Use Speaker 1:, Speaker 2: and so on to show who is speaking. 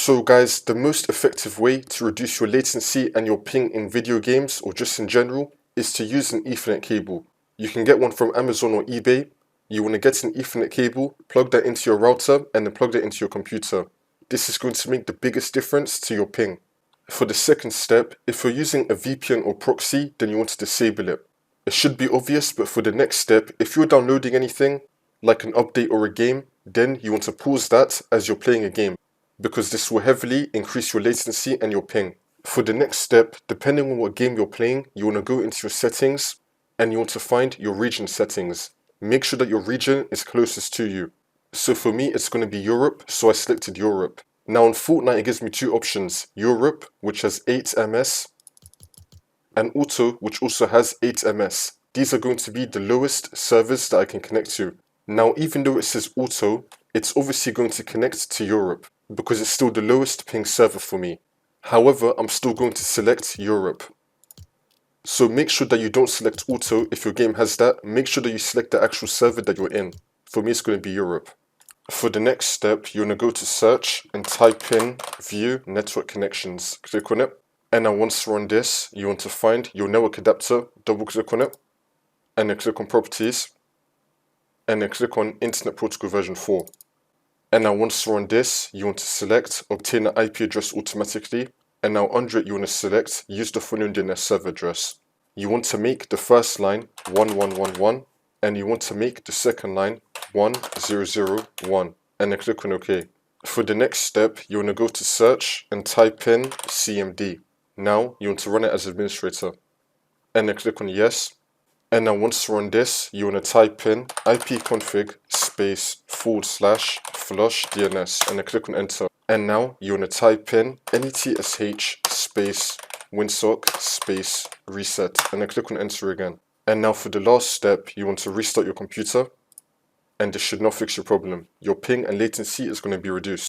Speaker 1: So guys, the most effective way to reduce your latency and your ping in video games or just in general is to use an Ethernet cable. You can get one from Amazon or eBay. You want to get an Ethernet cable, plug that into your router and then plug that into your computer. This is going to make the biggest difference to your ping. For the second step, if you're using a VPN or proxy, then you want to disable it. It should be obvious, but for the next step, if you're downloading anything, like an update or a game, then you want to pause that as you're playing a game, because this will heavily increase your latency and your ping. For the next step, depending on what game you're playing, you want to go into your settings and you want to find your region settings. Make sure that your region is closest to you. So for me, it's going to be Europe, so I selected Europe. Now in Fortnite, it gives me two options: Europe, which has 8 ms, and Auto, which also has 8 ms. These are going to be the lowest servers that I can connect to. Now, even though it says Auto, it's obviously going to connect to Europe, because it's still the lowest ping server for me. However, I'm still going to select Europe. So make sure that you don't select Auto if your game has that. Make sure that you select the actual server that you're in. For me, it's going to be Europe. For the next step, you're going to go to search and type in View Network Connections. Click on it. And now once you're on this, you want to find your network adapter. Double click on it. And then click on Properties. And then click on Internet Protocol version 4. And now once you're on this, you want to select Obtain an IP address automatically. And now under it, you want to select Use the following DNS server address. You want to make the first line 1111, and you want to make the second line 1001, and then click on OK. For the next step, you want to go to search and type in CMD. Now you want to run it as administrator, and then click on yes. And now once you're on this, you want to type in ipconfig space / flush DNS, and then click on enter. And now you want to type in netsh space winsock space reset, and then click on enter again. And now for the last step, you want to restart your computer, and this should not fix your problem. Your ping and latency is going to be reduced.